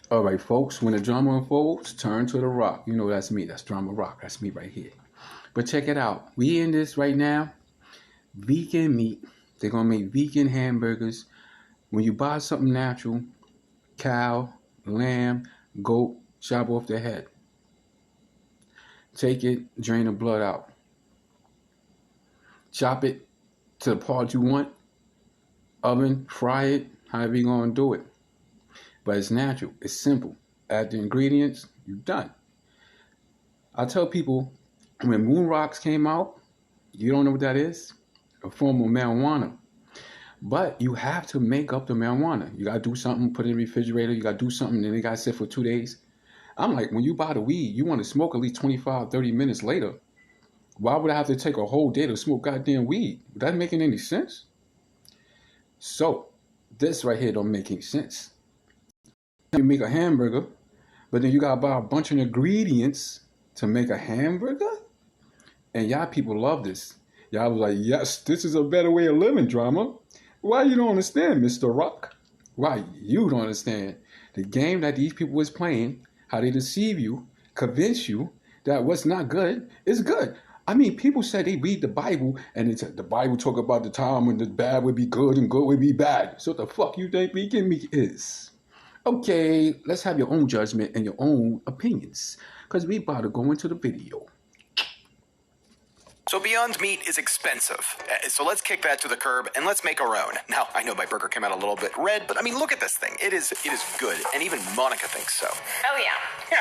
All right, folks, when the drama unfolds, turn to the rock. You know that's me. That's Drama Rock. That's me right here. But check it out. We in this right now. Vegan meat. They're going to make vegan hamburgers. When you buy something natural, cow, lamb, goat, chop off the head. Take it, drain the blood out. Chop it to the part you want. Oven, fry it, however you're going to do it. But it's natural. It's simple. Add the ingredients, you're done. I tell people, when moon rocks came out, you don't know what that is? A form of marijuana. But you have to make up the marijuana. You got to do something, put it in the refrigerator. You got to do something, and it got to sit for 2 days. I'm like, when you buy the weed, you want to smoke at least 25, 30 minutes later. Why would I have to take a whole day to smoke goddamn weed? Would that making any sense? So, this right here don't make any sense. You make a hamburger, but then you gotta buy a bunch of ingredients to make a hamburger? And y'all people love this. Y'all was like, yes, this is a better way of living, Drama. Why you don't understand, Mr. Rock? Why you don't understand the game that these people was playing, how they deceive you, convince you that what's not good is good. I mean, people said they read the Bible, and it's the Bible talk about the time when the bad would be good and good would be bad. So what the fuck you think vegan meat is? Okay, let's have your own judgment and your own opinions, because we about to go into the video. So Beyond Meat is expensive, so let's kick that to the curb and let's make our own. Now, I know my burger came out a little bit red, but I mean, look at this thing. It is good, and even Monica thinks so. Oh yeah,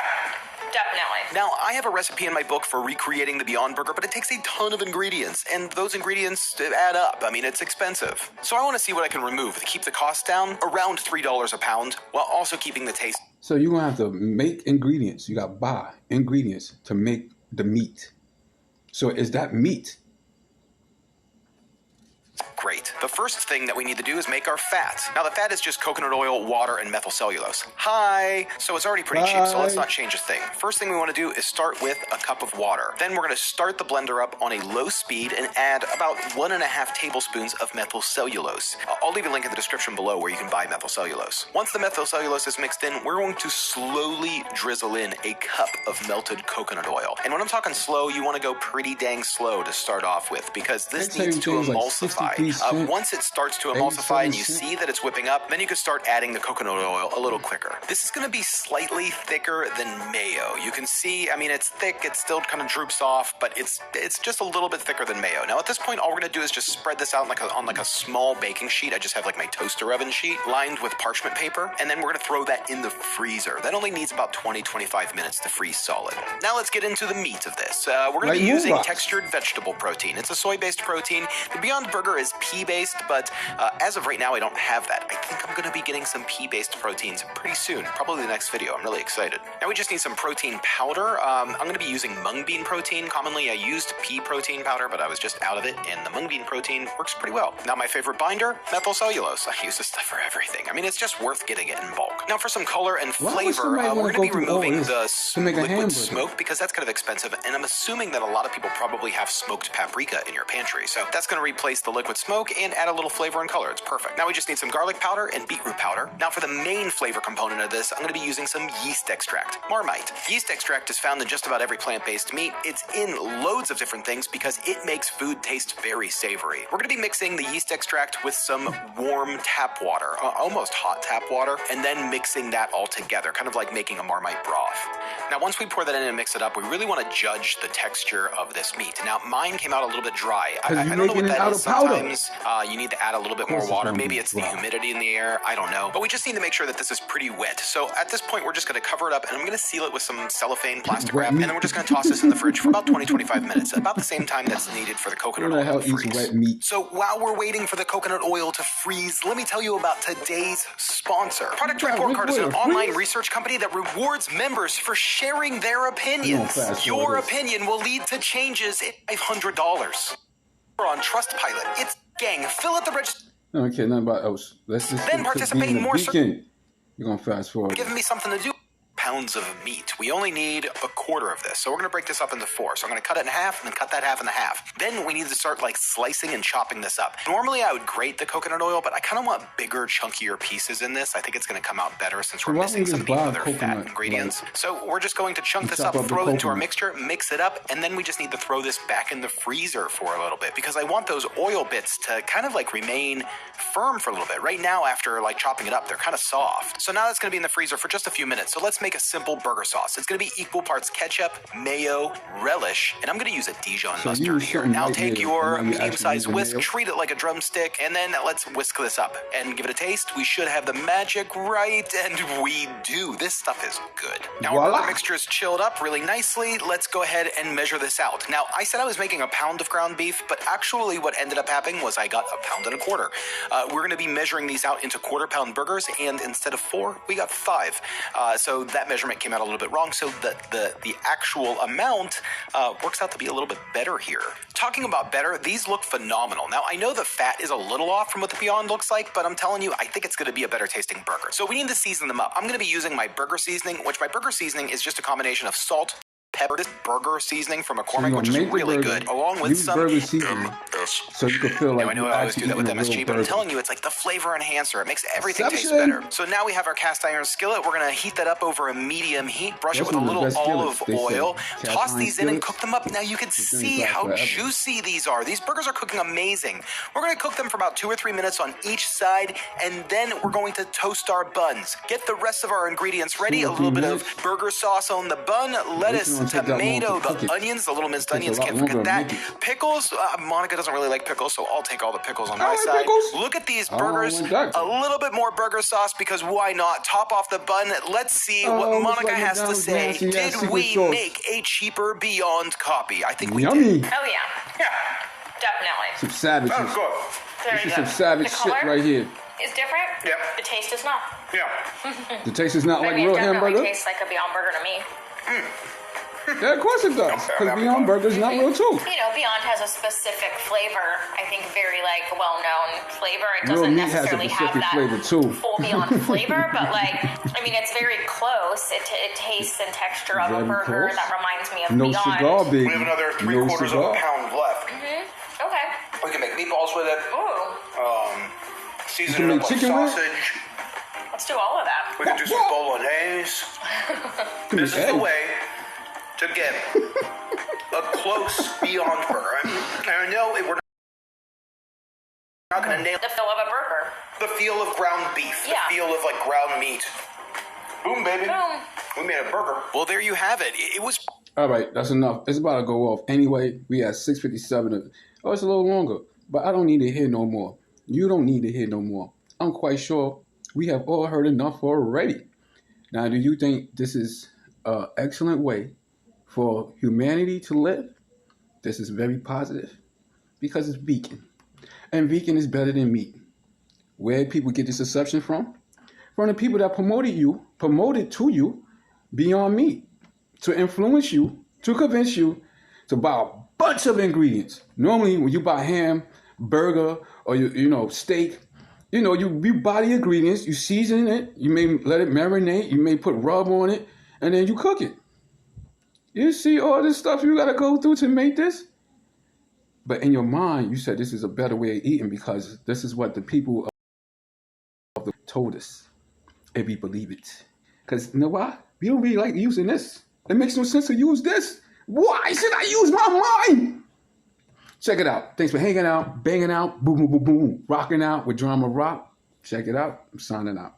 definitely. Now, I have a recipe in my book for recreating the Beyond Burger, but it takes a ton of ingredients, and those ingredients add up. I mean, it's expensive. So I want to see what I can remove to keep the cost down around $3 a pound, while also keeping the taste. So you're going to have to make ingredients. You got to buy ingredients to make the meat. So is that meat? Great. The first thing that we need to do is make our fat. Now, the fat is just coconut oil, water, and methyl cellulose. Hi! So it's already pretty cheap, so let's not change a thing. First thing we want to do is start with a cup of water. Then we're going to start the blender up on a low speed and add about 1.5 tablespoons of methyl cellulose. I'll leave a link in the description below where you can buy methyl cellulose. Once the methyl cellulose is mixed in, we're going to slowly drizzle in a cup of melted coconut oil. And when I'm talking slow, you want to go pretty dang slow to start off with, because this needs to emulsify. Once it starts to emulsify and you see that it's whipping up, then you can start adding the coconut oil a little quicker. This is going to be slightly thicker than mayo. You can see, I mean, it's thick, it still kind of droops off, but it's just a little bit thicker than mayo. Now, at this point, all we're going to do is just spread this out on like a small baking sheet. I just have like my toaster oven sheet lined with parchment paper, and then we're going to throw that in the freezer. That only needs about 20-25 minutes to freeze solid. Now let's get into the meat of this. We're going to be using textured vegetable protein. It's a soy-based protein. The Beyond Burger is pea-based, but as of right now, I don't have that. I think I'm going to be getting some pea-based proteins pretty soon, probably the next video. I'm really excited. Now we just need some protein powder. I'm going to be using mung bean protein. Commonly, I used pea protein powder, but I was just out of it, and the mung bean protein works pretty well. Now my favorite binder, methyl cellulose. I use this stuff for everything. I mean, it's just worth getting it in bulk. Now for some color and flavor, we're going to be removing the liquid smoke, because that's kind of expensive, and I'm assuming that a lot of people probably have smoked paprika in your pantry, so that's going to replace the liquid smoke and add a little flavor and color. It's perfect. Now we just need some garlic powder and beetroot powder. Now for the main flavor component of this, I'm going to be using some yeast extract, Marmite. Yeast extract is found in just about every plant-based meat. It's in loads of different things because it makes food taste very savory. We're going to be mixing the yeast extract with some warm tap water, almost hot tap water, and then mixing that all together, kind of like making a Marmite broth. Now once we pour that in and mix it up, we really want to judge the texture of this meat. Now mine came out a little bit dry. I don't know what that is. Sometimes you need to add a little bit more water. Maybe it's the humidity in the air. I don't know. But we just need to make sure that this is pretty wet. So at this point, we're just going to cover it up, and I'm going to seal it with some cellophane plastic wrap, and then we're just going to toss this in the fridge for about 20-25 minutes, about the same time that's needed for the coconut oil to freeze. So while we're waiting for the coconut oil to freeze, let me tell you about today's sponsor. Product Report Card is an online research company that rewards members for sharing their opinions. Your opinion will lead to changes in $500. We're on Trustpilot. It's gang. Fill out the register. Okay, nothing about else. Let's just then participate in more. You're gonna fast forward. Giving me something to do. pounds of meat. We only need a quarter of this. So we're going to break this up into 4. So I'm going to cut it in half and then cut that half in half. Then we need to start like slicing and chopping this up. Normally I would grate the coconut oil, but I kind of want bigger, chunkier pieces in this. I think it's going to come out better since we're missing some of the other fat ingredients. So we're just going to chunk this up, throw it into our mixture, mix it up, and then we just need to throw this back in the freezer for a little bit because I want those oil bits to kind of like remain firm for a little bit. Right now, after like chopping it up, they're kind of soft. So now that's going to be in the freezer for just a few minutes. So let's make a simple burger sauce. It's going to be equal parts ketchup, mayo, relish, and I'm going to use a Dijon mustard here. Now take your medium-sized whisk, treat it like a drumstick, and then let's whisk this up and give it a taste. We should have the magic right, and we do. This stuff is good. Now our burger mixture is chilled up really nicely. Let's go ahead and measure this out. Now I said I was making a pound of ground beef, but actually what ended up happening was I got a pound and a quarter. We're going to be measuring these out into quarter-pound burgers, and instead of 4, we got 5. So that measurement came out a little bit wrong. So the actual amount works out to be a little bit better here. Talking about better, these look phenomenal. Now I know the fat is a little off from what the Beyond looks like, but I'm telling you, I think it's going to be a better tasting burger. So we need to season them up. I'm going to be using my burger seasoning, which my burger seasoning is just a combination of salt, pepper, this burger seasoning from McCormick, which is really good, along with some seasoning, so you can feel like I know I always do that with MSG, but I'm telling you, it's like the flavor enhancer. It makes everything taste better. So now we have our cast iron skillet. We're going to heat that up over a medium heat, brush it with a little olive oil, toss these in and cook them up. Now you can see how juicy these are. These burgers are cooking amazing. We're going to cook them for about 2 or 3 minutes on each side, and then we're going to toast our buns. Get the rest of our ingredients ready. A little bit of burger sauce on the bun, lettuce, tomato, the onions, the little minced onions, can't forget that. Pickles, Monica doesn't really like pickles, so I'll take all the pickles on my side. Look at these burgers, a little bit more burger sauce because why not? Top off the bun. Let's see what Monica has to say. Did we make a cheaper Beyond copy? I think we did. Oh yeah, definitely. Some savage. Oh, good. This is some savage shit right here. It's different. Yep. The taste is not. Yeah. The taste is not like I mean, real it definitely hamburger. tastes like a Beyond Burger to me. Yeah, of course it does. Because Beyond Burger is not real too. You know, Beyond has a specific flavor. I think very like well-known flavor. It Real doesn't meat has a necessarily have specific that flavor too. full Beyond flavor, but like, I mean, it's very close. It tastes and texture of a Very burger close. that reminds me of No Beyond. cigar, baby. We have another 3/4 of a pound left. Okay. We can make meatballs with it. Ooh. Season it up with chicken with it? sausage. Let's do all of that. We can do some bolognese. This is the way to get a close Beyond Burger. I know we're not going to nail The feel of a burger. the feel of ground beef, Yeah. the feel of like ground meat. Boom, baby. Boom. We made a burger. Well, there you have it. It was. All right, that's enough. It's about to go off. Anyway, we at 6:57. Oh, it's a little longer, but I don't need to hear no more. You don't need to hear no more. I'm quite sure we have all heard enough already. Now, do you think this is an excellent way for humanity to live? This is very positive because it's vegan. And vegan is better than meat. Where did people get this assumption from? From the people that promoted to you Beyond Meat, to influence you, to convince you to buy a bunch of ingredients. Normally, when you buy ham, burger, or steak, you buy the ingredients, you season it, you may let it marinate, you may put rub on it, and then you cook it. You see all this stuff you gotta go through to make this? But in your mind, you said this is a better way of eating because this is what the people told us. And we believe it. Because you know why? We don't really like using this. It makes no sense to use this. Why should I use my mind? Check it out. Thanks for hanging out, banging out, boom, boom, boom, boom, rocking out with Drama Rock. Check it out. I'm signing out.